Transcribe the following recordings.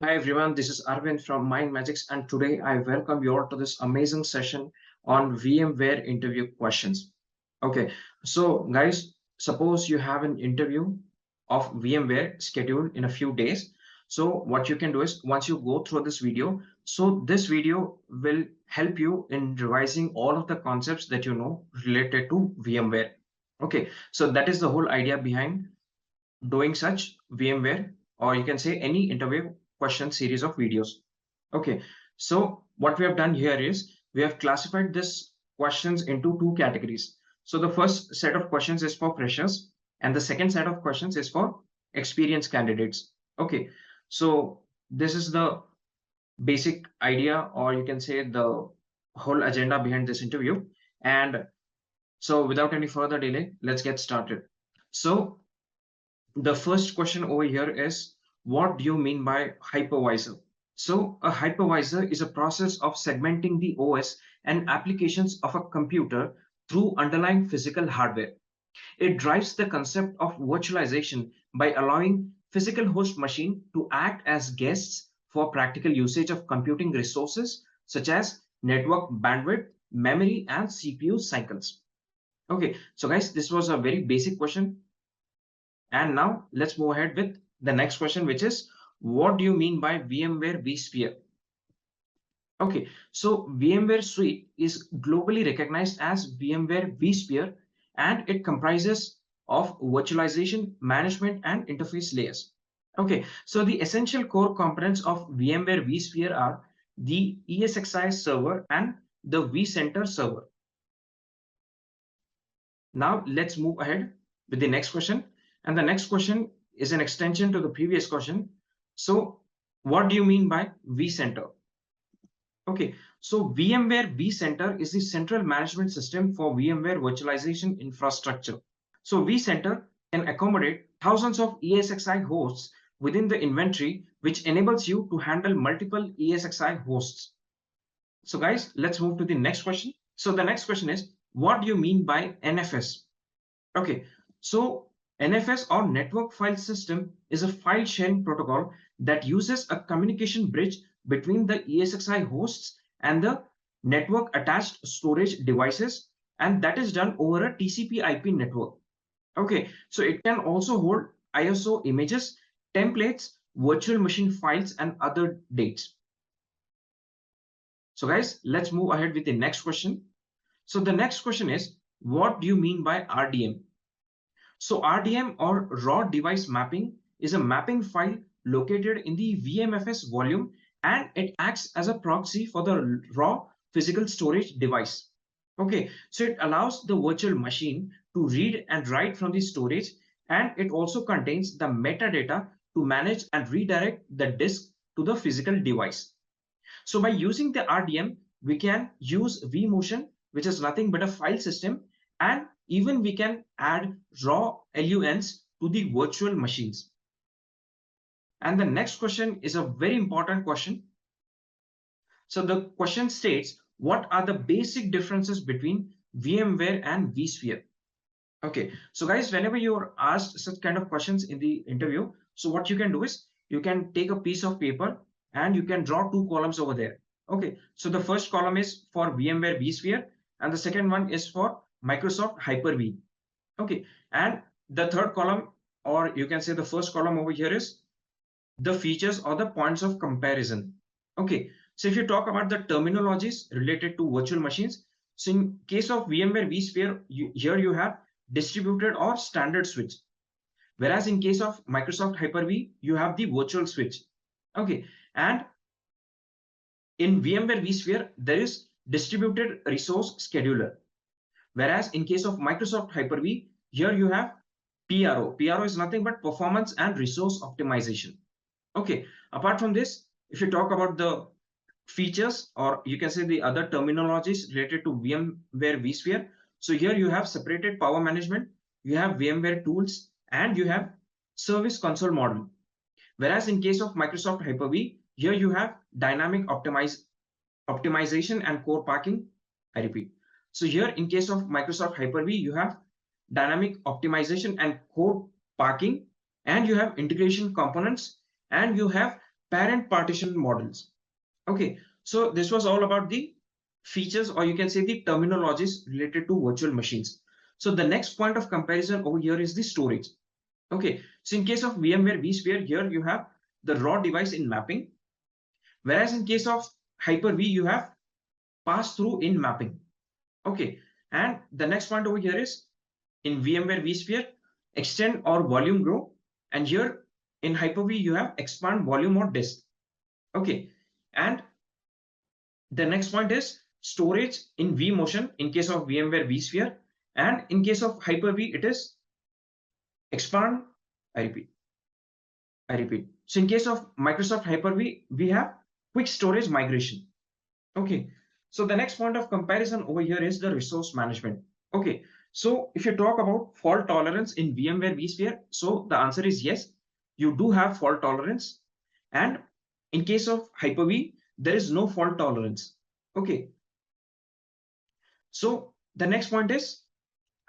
Hi everyone, this is Arvind from MindMajix, and today I welcome you all to this amazing session on VMware interview questions. Okay, so guys, suppose you have an interview of VMware scheduled in a few days. So what you can do is once you go through this video, so this video will help you in revising all of the concepts that you know related to VMware. Okay, so that is the whole idea behind doing such VMware, or you can say any interview question series of videos. Okay, so what we have done here is we have classified this questions into two categories. So the first set of questions is for freshers, and the second set of questions is for experienced candidates. Okay, so this is the basic idea, or you can say the whole agenda behind this interview. And so without any further delay, let's get started. So the first question over here is, what do you mean by hypervisor? So a hypervisor is a process of segmenting the OS and applications of a computer through underlying physical hardware. It drives the concept of virtualization by allowing physical host machine to act as guests for practical usage of computing resources such as network bandwidth, memory, and CPU cycles. Okay, so guys, this was a very basic question. And now let's move ahead with the next question, which is, what do you mean by VMware vSphere? Okay, so VMware Suite is globally recognized as VMware vSphere, and it comprises of virtualization, management, and interface layers. Okay, so the essential core components of VMware vSphere are the ESXi server and the vCenter server. Now let's move ahead with the next question. And the next question is an extension to the previous question. So what do you mean by vCenter? Okay, so VMware vCenter is the central management system for VMware virtualization infrastructure. So vCenter can accommodate thousands of ESXi hosts within the inventory, which enables you to handle multiple ESXi hosts. So guys, let's move to the next question. So the next question is, what do you mean by NFS? Okay, so NFS, or Network File System, is a file sharing protocol that uses a communication bridge between the ESXi hosts and the network attached storage devices, and that is done over a TCP/IP network. Okay, so it can also hold ISO images, templates, virtual machine files, and other dates. So guys, let's move ahead with the next question. So the next question is, what do you mean by RDM? So RDM, or raw device mapping, is a mapping file located in the VMFS volume, and it acts as a proxy for the raw physical storage device. Okay, so it allows the virtual machine to read and write from the storage, and it also contains the metadata to manage and redirect the disk to the physical device. So by using the RDM, we can use VMotion, which is nothing but a file system, and even we can add raw LUNs to the virtual machines. And the next question is a very important question. So the question states, what are the basic differences between VMware and vSphere? Okay, so guys, whenever you're asked such kind of questions in the interview, so what you can do is you can take a piece of paper and you can draw two columns over there. Okay, so the first column is for VMware vSphere, and the second one is for Microsoft Hyper-V. Okay, and the third column, or you can say the first column over here, is the features or the points of comparison. Okay, so if you talk about the terminologies related to virtual machines, so in case of VMware vSphere, here you have distributed or standard switch, whereas in case of Microsoft Hyper-V, you have the virtual switch. Okay, and in VMware vSphere, there is distributed resource scheduler. Whereas in case of Microsoft Hyper-V, here you have PRO. PRO is nothing but performance and resource optimization. Okay, apart from this, if you talk about the features, or you can say the other terminologies related to VMware vSphere, so here you have separated power management, you have VMware tools, and you have service console model. Whereas in case of Microsoft Hyper-V, here you have dynamic optimization and core parking. I repeat. So here in case of Microsoft Hyper-V, you have dynamic optimization and core parking, and you have integration components, and you have parent partition models. Okay, so this was all about the features, or you can say the terminologies related to virtual machines. So the next point of comparison over here is the storage. Okay, so in case of VMware vSphere, here you have the raw device in mapping, whereas in case of Hyper-V, you have pass-through in mapping. Okay, and the next point over here is in VMware vSphere, extend or volume grow, and here in Hyper-V, you have expand volume or disk. Okay, and the next point is storage in vMotion in case of VMware vSphere, and in case of Hyper-V, it is expand. I repeat. So in case of Microsoft Hyper-V, we have quick storage migration. Okay. So the next point of comparison over here is the resource management. Okay. So if you talk about fault tolerance in VMware vSphere, so the answer is yes, you do have fault tolerance. And in case of Hyper-V, there is no fault tolerance. Okay. So the next point is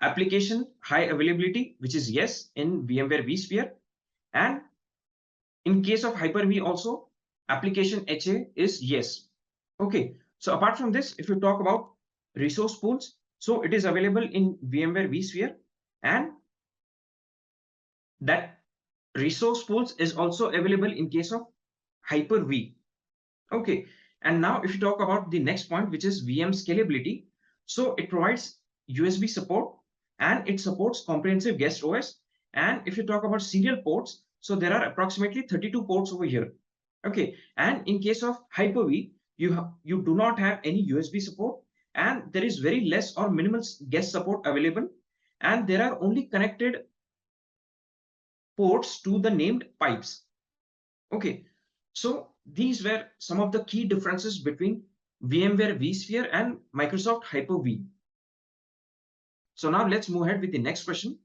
application high availability, which is yes in VMware vSphere. And in case of Hyper-V also, application HA is yes. Okay, so apart from this, if you talk about resource pools, so it is available in VMware vSphere, and that resource pools is also available in case of Hyper-V. Okay, and now if you talk about the next point, which is VM scalability, so it provides USB support and it supports comprehensive guest OS. And if you talk about serial ports, so there are approximately 32 ports over here. Okay, and in case of Hyper-V, you do not have any USB support, and there is very less or minimal guest support available, and there are only connected ports to the named pipes. Okay, so these were some of the key differences between VMware vSphere and Microsoft Hyper-V. So now let's move ahead with the next question.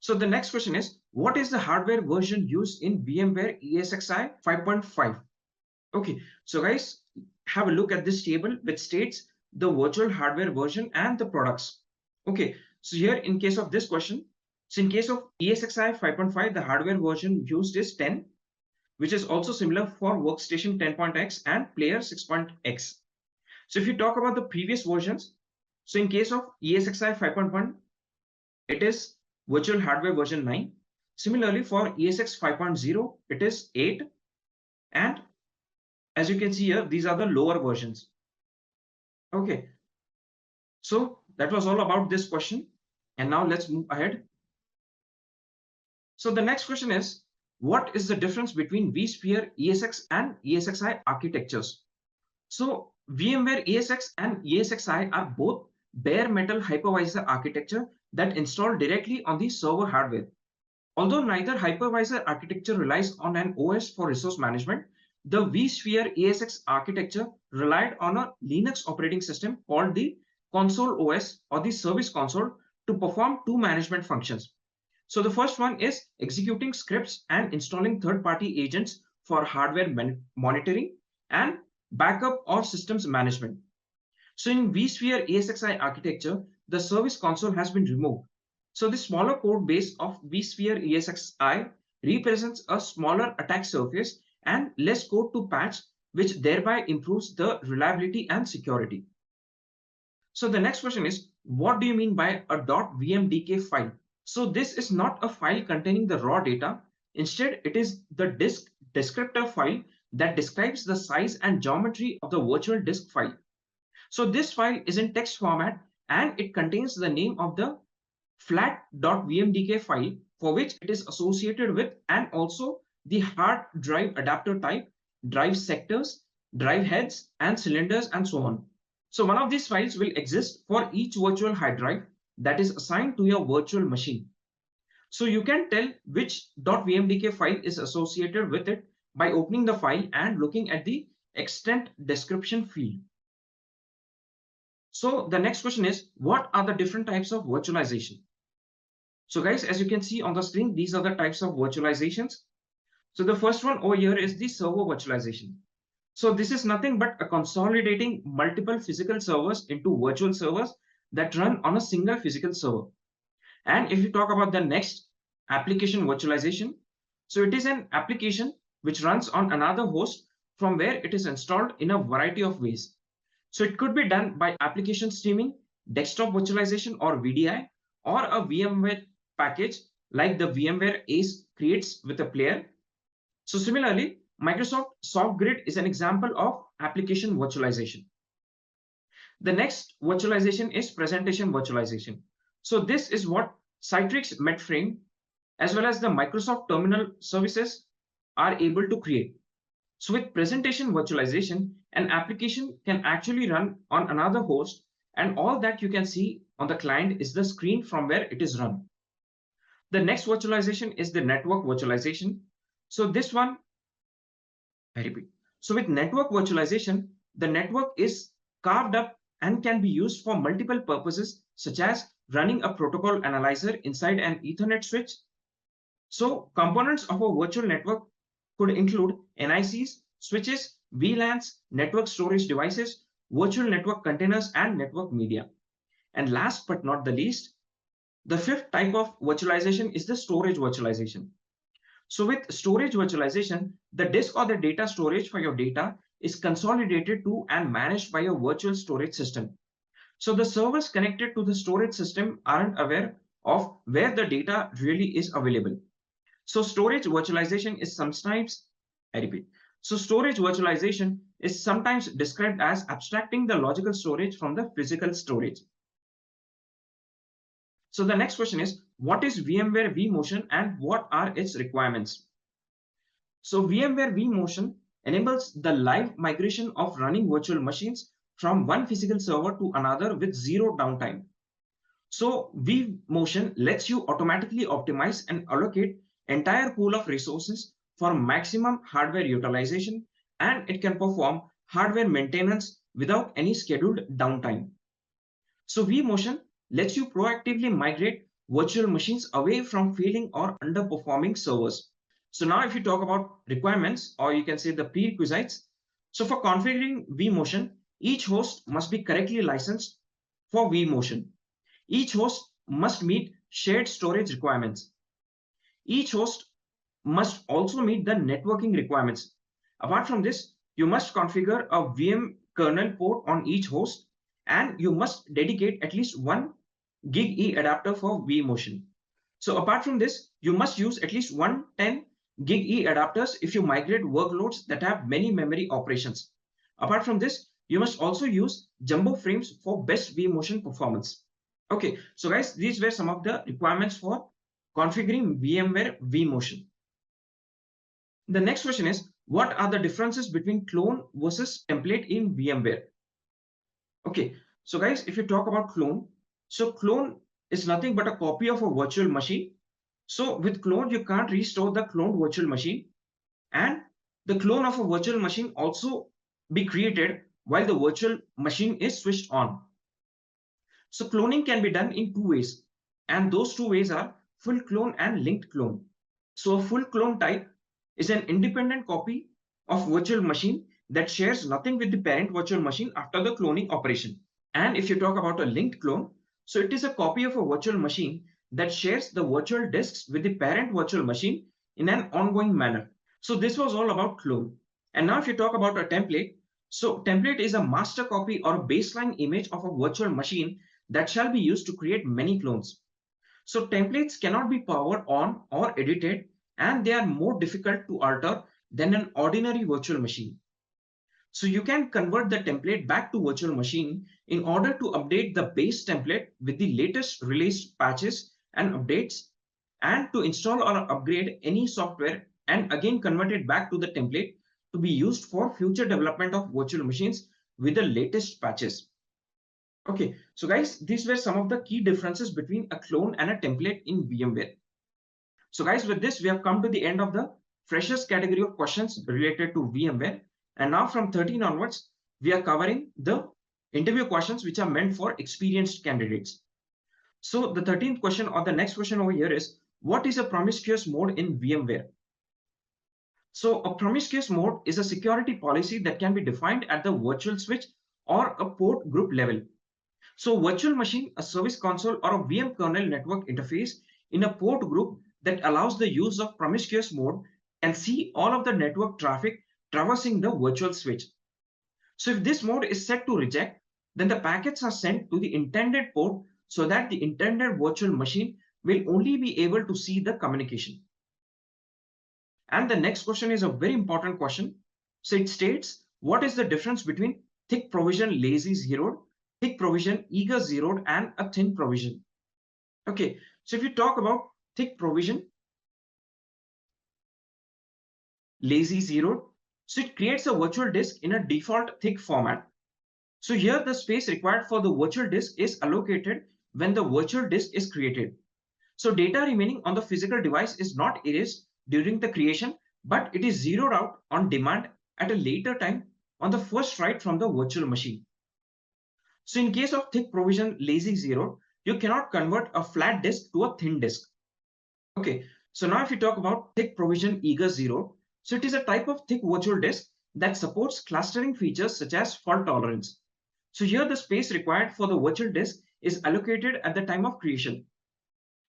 So the next question is, what is the hardware version used in VMware ESXi 5.5? Okay, so guys, have a look at this table which states the virtual hardware version and the products. Okay, so here in case of this question, so in case of ESXi 5.5, the hardware version used is 10, which is also similar for workstation 10.x and player 6.x. So if you talk about the previous versions, so in case of ESXi 5.1, it is virtual hardware version 9. Similarly, for ESX 5.0, it is 8. And as you can see here, these are the lower versions. Okay. So that was all about this question. And now let's move ahead. So the next question is, what is the difference between vSphere ESX and ESXi architectures? So VMware ESX and ESXi are both bare metal hypervisor architecture that install directly on the server hardware. Although neither hypervisor architecture relies on an OS for resource management, the vSphere ESX architecture relied on a Linux operating system called the console OS or the service console to perform two management functions. So the first one is executing scripts and installing third-party agents for hardware monitoring and backup or systems management. So in vSphere ESXi architecture, the service console has been removed. So the smaller code base of vSphere ESXi represents a smaller attack surface and less code to patch, which thereby improves the reliability and security. So the next question is, what do you mean by a .vmdk file? So this is not a file containing the raw data. Instead, it is the disk descriptor file that describes the size and geometry of the virtual disk file. So this file is in text format and it contains the name of the flat.vmdk file for which it is associated with, and also the hard drive adapter type, drive sectors, drive heads, and cylinders, and so on. So one of these files will exist for each virtual hard drive that is assigned to your virtual machine. So you can tell which .vmdk file is associated with it by opening the file and looking at the extent description field. So the next question is, what are the different types of virtualization? So guys, as you can see on the screen, these are the types of virtualizations. So the first one over here is the server virtualization. So this is nothing but a consolidating multiple physical servers into virtual servers that run on a single physical server. And if you talk about the next application virtualization, so it is an application which runs on another host from where it is installed in a variety of ways. So it could be done by application streaming, desktop virtualization or VDI, or a VMware package like the VMware ACE creates with a player. So similarly, Microsoft SoftGrid is an example of application virtualization. The next virtualization is presentation virtualization. So this is what Citrix Medframe as well as the Microsoft Terminal services are able to create. So with presentation virtualization, an application can actually run on another host, and all that you can see on the client is the screen from where it is run. The next virtualization is the network virtualization. So this one, I repeat. So with network virtualization, the network is carved up and can be used for multiple purposes, such as running a protocol analyzer inside an Ethernet switch. So components of a virtual network could include NICs, switches, VLANs, network storage devices, virtual network containers, and network media. And last but not the least, the fifth type of virtualization is the storage virtualization. So with storage virtualization, the disk or the data storage for your data is consolidated to and managed by a virtual storage system. So the servers connected to the storage system aren't aware of where the data really is available. So storage virtualization is sometimes, I repeat, so storage virtualization is sometimes described as abstracting the logical storage from the physical storage. So the next question is, what is VMware VMotion and what are its requirements? So VMware VMotion enables the live migration of running virtual machines from one physical server to another with zero downtime. So VMotion lets you automatically optimize and allocate entire pool of resources for maximum hardware utilization, and it can perform hardware maintenance without any scheduled downtime. So VMotion lets you proactively migrate virtual machines away from failing or underperforming servers. So now if you talk about requirements, or you can say the prerequisites. So for configuring VMotion, each host must be correctly licensed for VMotion. Each host must meet shared storage requirements. Each host must also meet the networking requirements. Apart from this, you must configure a VM kernel port on each host, and you must dedicate at least 1 gig E adapter for VMotion. So apart from this, you must use at least 110 gig E adapters if you migrate workloads that have many memory operations. Apart from this, you must also use jumbo frames for best VMotion performance. Okay, so guys, these were some of the requirements for configuring VMware VMotion. The next question is, what are the differences between clone versus template in VMware? Okay, so guys, if you talk about clone, so clone is nothing but a copy of a virtual machine. So with clone, you can't restore the cloned virtual machine, and the clone of a virtual machine also be created while the virtual machine is switched on. So cloning can be done in two ways, and those two ways are full clone and linked clone. So a full clone type is an independent copy of virtual machine that shares nothing with the parent virtual machine after the cloning operation. And if you talk about a linked clone, so it is a copy of a virtual machine that shares the virtual disks with the parent virtual machine in an ongoing manner. So this was all about clone. And now if you talk about a template, so template is a master copy or a baseline image of a virtual machine that shall be used to create many clones. So templates cannot be powered on or edited, and they are more difficult to alter than an ordinary virtual machine. So you can convert the template back to virtual machine in order to update the base template with the latest released patches and updates, and to install or upgrade any software and again convert it back to the template to be used for future development of virtual machines with the latest patches. Okay, so guys, these were some of the key differences between a clone and a template in VMware. So guys, with this, we have come to the end of the freshers category of questions related to VMware. And now from 13 onwards, we are covering the interview questions which are meant for experienced candidates. So the 13th question, or the next question over here, is, what is a promiscuous mode in VMware? So a promiscuous mode is a security policy that can be defined at the virtual switch or a port group level. So virtual machine, a service console, or a VM kernel network interface in a port group that allows the use of promiscuous mode can see all of the network traffic traversing the virtual switch. So if this mode is set to reject, then the packets are sent to the intended port so that the intended virtual machine will only be able to see the communication. And the next question is a very important question. So it states, what is the difference between thick provision lazy zeroed, thick provision eager zeroed, and a thin provision? Okay, so if you talk about thick provision lazy zeroed, so it creates a virtual disk in a default thick format. So here the space required for the virtual disk is allocated when the virtual disk is created. So data remaining on the physical device is not erased during the creation, but it is zeroed out on demand at a later time on the first write from the virtual machine. So in case of thick provision lazy zeroed, you cannot convert a flat disk to a thin disk. Okay, so now if you talk about thick provision eager zeroed, so it is a type of thick virtual disk that supports clustering features such as fault tolerance. So here the space required for the virtual disk is allocated at the time of creation.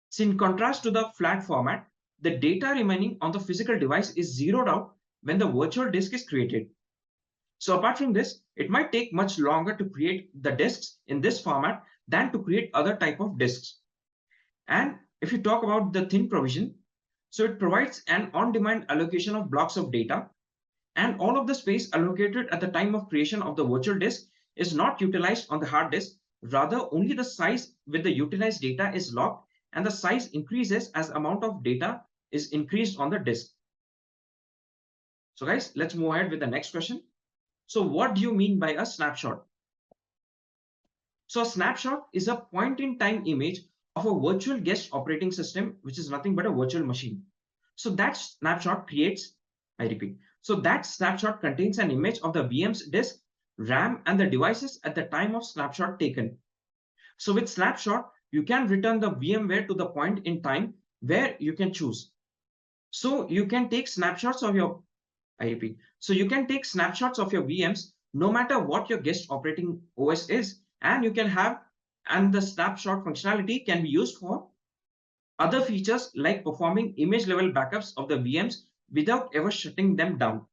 So in contrast to the flat format, the data remaining on the physical device is zeroed out when the virtual disk is created. So apart from this, it might take much longer to create the disks in this format than to create other type of disks. And if you talk about the thin provision, so it provides an on-demand allocation of blocks of data, and all of the space allocated at the time of creation of the virtual disk is not utilized on the hard disk. Rather, only the size with the utilized data is locked, and the size increases as amount of data is increased on the disk. So guys, let's move ahead with the next question. So what do you mean by a snapshot? So a snapshot is a point-in-time image of a virtual guest operating system, which is nothing but a virtual machine. So that snapshot creates, I repeat, so that snapshot contains an image of the VM's disk, RAM, and the devices at the time of snapshot taken. So with snapshot, you can return the VMware to the point in time where you can choose. So you can take snapshots of your, I repeat, so you can take snapshots of your VMs no matter what your guest operating OS is, and you can have, and the snapshot functionality can be used for other features like performing image level backups of the VMs without ever shutting them down.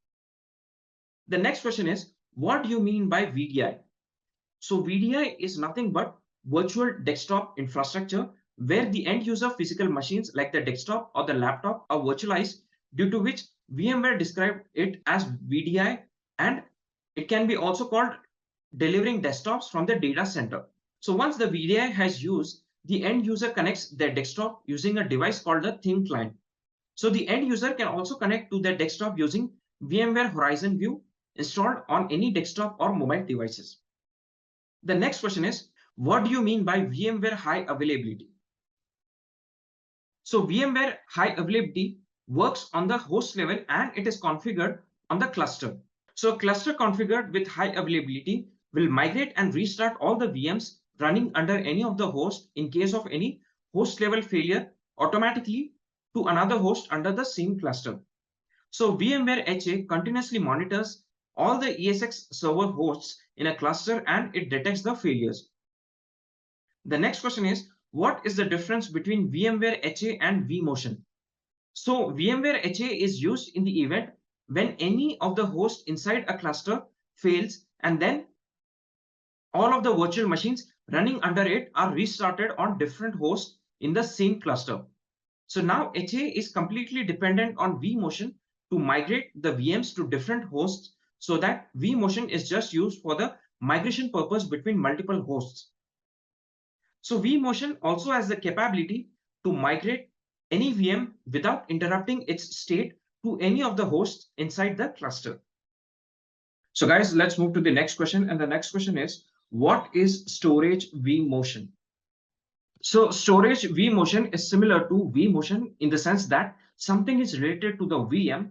The next question is, what do you mean by VDI? So VDI is nothing but virtual desktop infrastructure where the end user physical machines like the desktop or the laptop are virtualized, due to which VMware described it as VDI, and it can be also called delivering desktops from the data center. So once the VDI has used, the end user connects their desktop using a device called the thin client. So the end user can also connect to their desktop using VMware Horizon View installed on any desktop or mobile devices. The next question is, what do you mean by VMware high availability? So VMware high availability works on the host level and it is configured on the cluster. So a cluster configured with high availability will migrate and restart all the VMs running under any of the hosts in case of any host level failure automatically to another host under the same cluster. So VMware HA continuously monitors all the ESX server hosts in a cluster and it detects the failures. The next question is, what is the difference between VMware HA and VMotion? So VMware HA is used in the event when any of the hosts inside a cluster fails, and then all of the virtual machines running under it are restarted on different hosts in the same cluster. So now HA is completely dependent on VMotion to migrate the VMs to different hosts, so that VMotion is just used for the migration purpose between multiple hosts. So VMotion also has the capability to migrate any VM without interrupting its state to any of the hosts inside the cluster. So guys, let's move to the next question. And the next question is, what is storage vMotion? So storage vMotion is similar to vMotion in the sense that something is related to the VM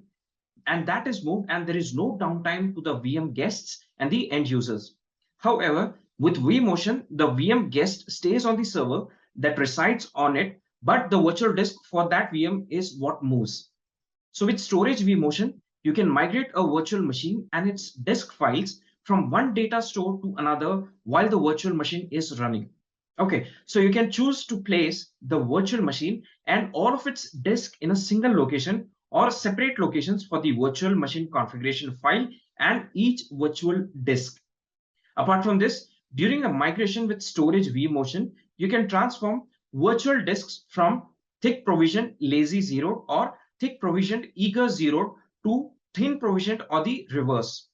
and that is moved and there is no downtime to the VM guests and the end users. However, with vMotion, the VM guest stays on the server that resides on it, but the virtual disk for that VM is what moves. So with storage vMotion, you can migrate a virtual machine and its disk files from one data store to another while the virtual machine is running. Okay, so you can choose to place the virtual machine and all of its disk in a single location, or separate locations for the virtual machine configuration file and each virtual disk. Apart from this, during a migration with storage VMotion, you can transform virtual disks from thick provisioned lazy zeroed or thick provisioned eager zeroed to thin provisioned or the reverse.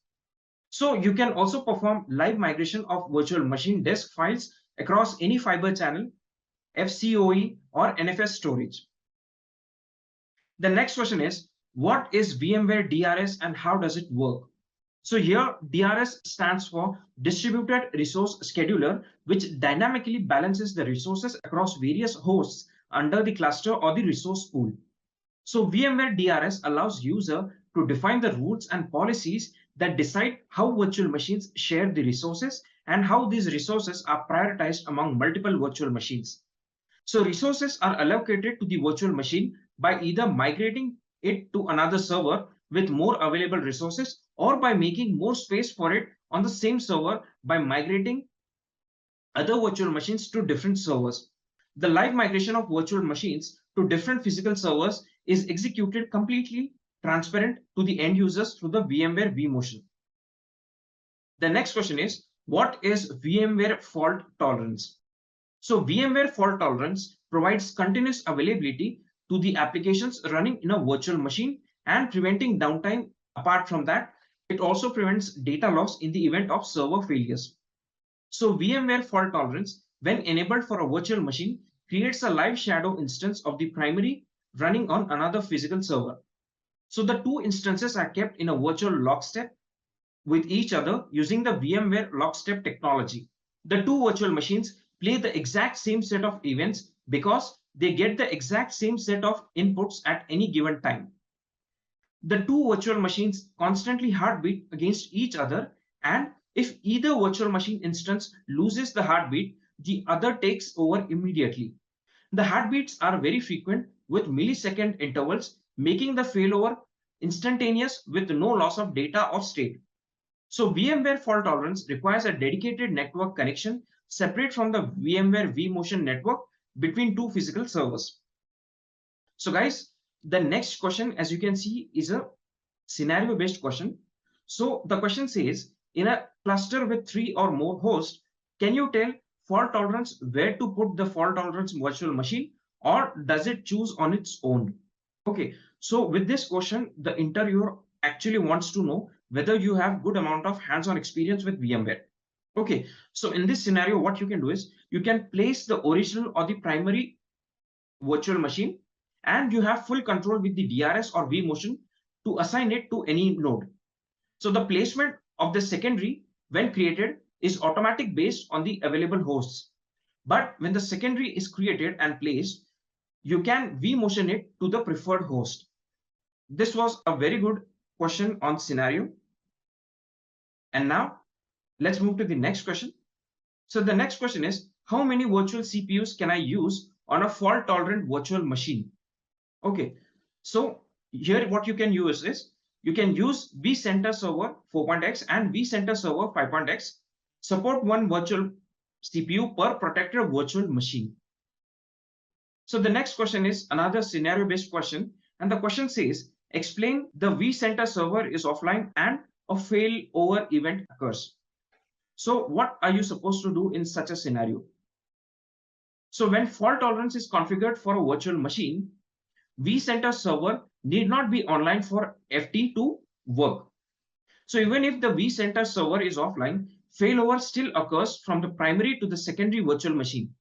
So you can also perform live migration of virtual machine disk files across any fiber channel, FCOE or NFS storage. The next question is, what is VMware DRS and how does it work? So here DRS stands for Distributed Resource Scheduler, which dynamically balances the resources across various hosts under the cluster or the resource pool. So VMware DRS allows user to define the rules and policies that decide how virtual machines share the resources and how these resources are prioritized among multiple virtual machines. So resources are allocated to the virtual machine by either migrating it to another server with more available resources or by making more space for it on the same server by migrating other virtual machines to different servers. The live migration of virtual machines to different physical servers is executed completely transparent to the end users through the VMware VMotion. The next question is, what is VMware fault tolerance? So VMware fault tolerance provides continuous availability to the applications running in a virtual machine and preventing downtime. Apart from that, it also prevents data loss in the event of server failures. So VMware fault tolerance, when enabled for a virtual machine, creates a live shadow instance of the primary running on another physical server. So the two instances are kept in a virtual lockstep with each other using the VMware lockstep technology. The two virtual machines play the exact same set of events because they get the exact same set of inputs at any given time. The two virtual machines constantly heartbeat against each other, and if either virtual machine instance loses the heartbeat, the other takes over immediately. The heartbeats are very frequent with millisecond intervals, making the failover instantaneous with no loss of data or state. So VMware fault tolerance requires a dedicated network connection separate from the VMware VMotion network between two physical servers. So guys, the next question, as you can see, is a scenario based question. So the question says, in a cluster with 3 or more hosts, can you tell fault tolerance where to put the fault tolerance virtual machine, or does it choose on its own? Okay, so with this question, the interviewer actually wants to know whether you have good amount of hands-on experience with VMware. Okay, so in this scenario, what you can do is you can place the original or the primary virtual machine, and you have full control with the DRS or VMotion to assign it to any node. So the placement of the secondary when created is automatic based on the available hosts. But when the secondary is created and placed, you can VMotion it to the preferred host. This was a very good question on scenario. And now let's move to the next question. So the next question is, how many virtual CPUs can I use on a fault tolerant virtual machine? Okay, so here what you can use is, you can use vCenter server 4.x and vCenter server 5.x, support one virtual CPU per protected virtual machine. So the next question is another scenario based question, and the question says, explain the vCenter server is offline and a failover event occurs. So what are you supposed to do in such a scenario? So when fault tolerance is configured for a virtual machine, vCenter server need not be online for FT to work. So even if the vCenter server is offline, failover still occurs from the primary to the secondary virtual machine.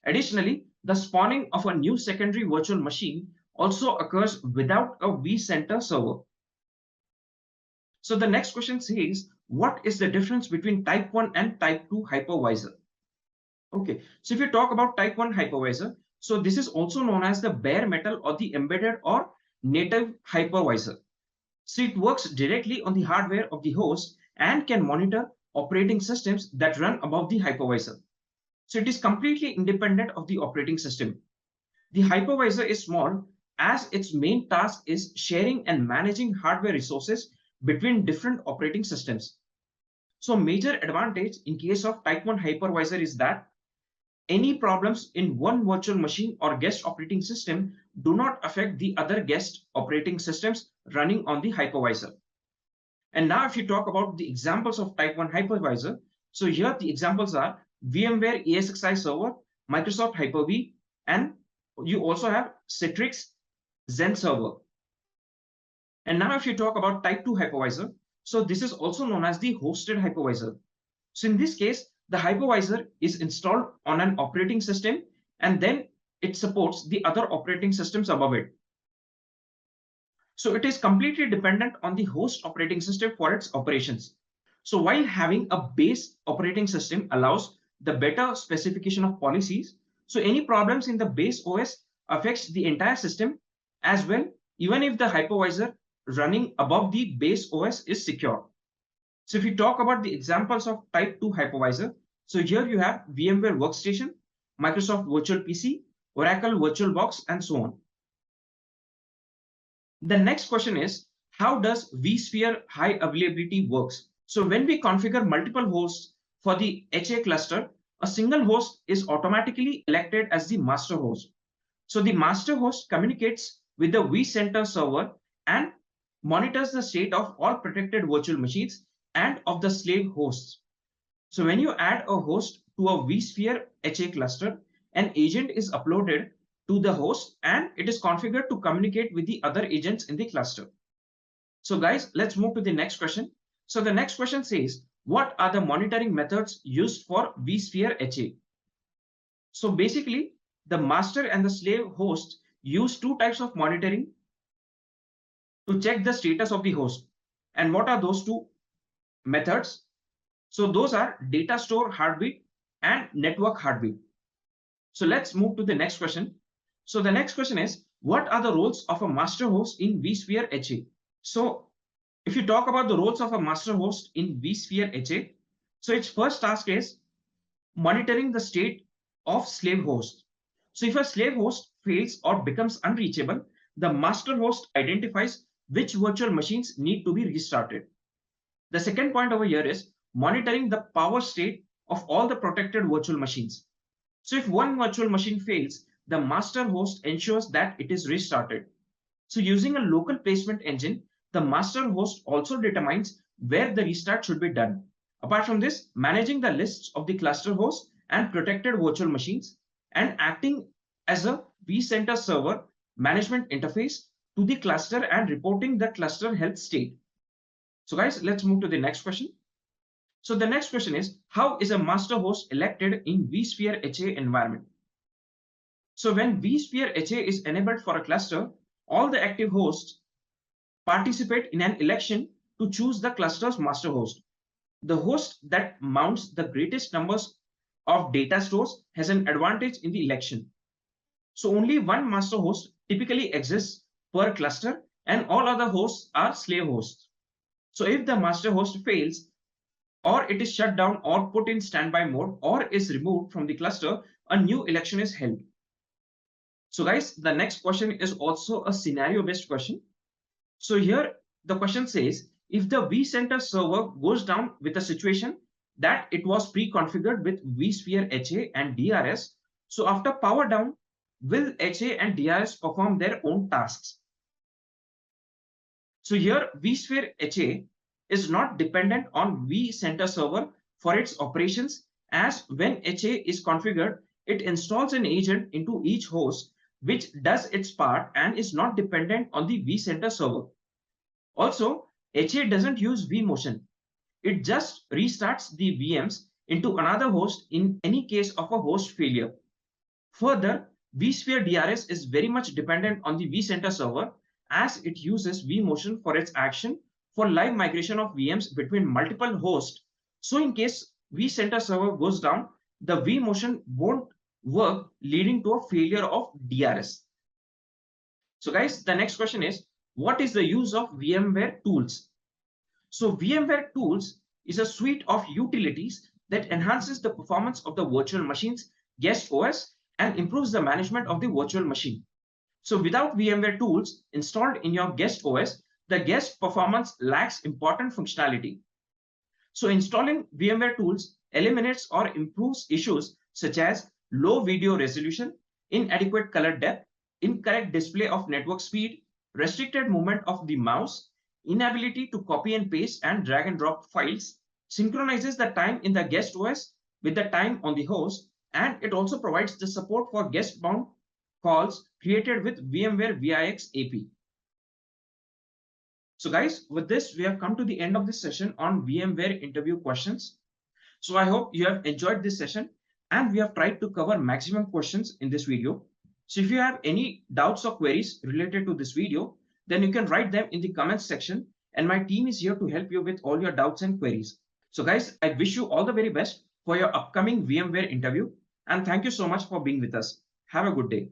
Additionally, the spawning of a new secondary virtual machine also occurs without a vCenter server. So the next question says, what is the difference between type 1 and type 2 hypervisor? Okay, so if you talk about type 1 hypervisor, so this is also known as the bare metal or the embedded or native hypervisor. So it works directly on the hardware of the host and can monitor operating systems that run above the hypervisor. So it is completely independent of the operating system. The hypervisor is small as its main task is sharing and managing hardware resources between different operating systems. So major advantage in case of type 1 hypervisor is that any problems in one virtual machine or guest operating system do not affect the other guest operating systems running on the hypervisor. And now if you talk about the examples of type 1 hypervisor, so here the examples are VMware ESXi server, Microsoft Hyper-V, and you also have Citrix Zen server. And now if you talk about type 2 hypervisor, so this is also known as the hosted hypervisor. So in this case, the hypervisor is installed on an operating system and then it supports the other operating systems above it. So it is completely dependent on the host operating system for its operations. So while having a base operating system allows the better specification of policies, so any problems in the base OS affects the entire system as well, even if the hypervisor running above the base OS is secure. So if you talk about the examples of type 2 hypervisor, so here you have VMware Workstation, Microsoft Virtual PC, Oracle VirtualBox, and so on. The next question is, how does vSphere high availability works? So when we configure multiple hosts for the HA cluster, a single host is automatically elected as the master host. So the master host communicates with the vCenter server and monitors the state of all protected virtual machines and of the slave hosts. So when you add a host to a vSphere HA cluster, an agent is uploaded to the host and it is configured to communicate with the other agents in the cluster. So guys, let's move to the next question. So the next question says, what are the monitoring methods used for vSphere HA? So basically, the master and the slave hosts use two types of monitoring to check the status of the host. And what are those two methods? So those are data store heartbeat and network heartbeat. So let's move to the next question. So the next question is, what are the roles of a master host in vSphere HA? So if you talk about the roles of a master host in vSphere HA, so its first task is monitoring the state of slave host. So if a slave host fails or becomes unreachable, the master host identifies which virtual machines need to be restarted. The second point over here is monitoring the power state of all the protected virtual machines. So if one virtual machine fails, the master host ensures that it is restarted. So using a local placement engine, the master host also determines where the restart should be done. Apart from this, managing the lists of the cluster hosts and protected virtual machines and acting as a vCenter server management interface to the cluster and reporting the cluster health state. So guys, let's move to the next question. So the next question is, how is a master host elected in vSphere HA environment? So when vSphere HA is enabled for a cluster, all the active hosts participate in an election to choose the cluster's master host. The host that mounts the greatest numbers of data stores has an advantage in the election. So only one master host typically exists per cluster and all other hosts are slave hosts. So if the master host fails, or it is shut down or put in standby mode or is removed from the cluster, a new election is held. So guys, the next question is also a scenario based question. So here the question says, if the vCenter server goes down with a situation that it was pre-configured with vSphere HA and DRS, so after power down, will HA and DRS perform their own tasks? So here vSphere HA is not dependent on vCenter server for its operations, as when HA is configured, it installs an agent into each host which does its part and is not dependent on the vCenter server. Also, HA doesn't use vMotion. It just restarts the VMs into another host in any case of a host failure. Further, vSphere DRS is very much dependent on the vCenter server as it uses vMotion for its action for live migration of VMs between multiple hosts. So in case vCenter server goes down, the vMotion won't work, leading to a failure of DRS. So guys, the next question is, what is the use of VMware tools? So VMware tools is a suite of utilities that enhances the performance of the virtual machine's guest OS and improves the management of the virtual machine. So without VMware tools installed in your guest OS, the guest performance lacks important functionality. So installing VMware tools eliminates or improves issues such as low video resolution, inadequate color depth, incorrect display of network speed, restricted movement of the mouse, inability to copy and paste and drag and drop files, synchronizes the time in the guest OS with the time on the host, and it also provides the support for guest-bound calls created with VMware VIX AP. So guys, with this, we have come to the end of this session on VMware interview questions. So I hope you have enjoyed this session and we have tried to cover maximum questions in this video. So if you have any doubts or queries related to this video, then you can write them in the comments section and my team is here to help you with all your doubts and queries. So guys, I wish you all the very best for your upcoming VMware interview and thank you so much for being with us. Have a good day.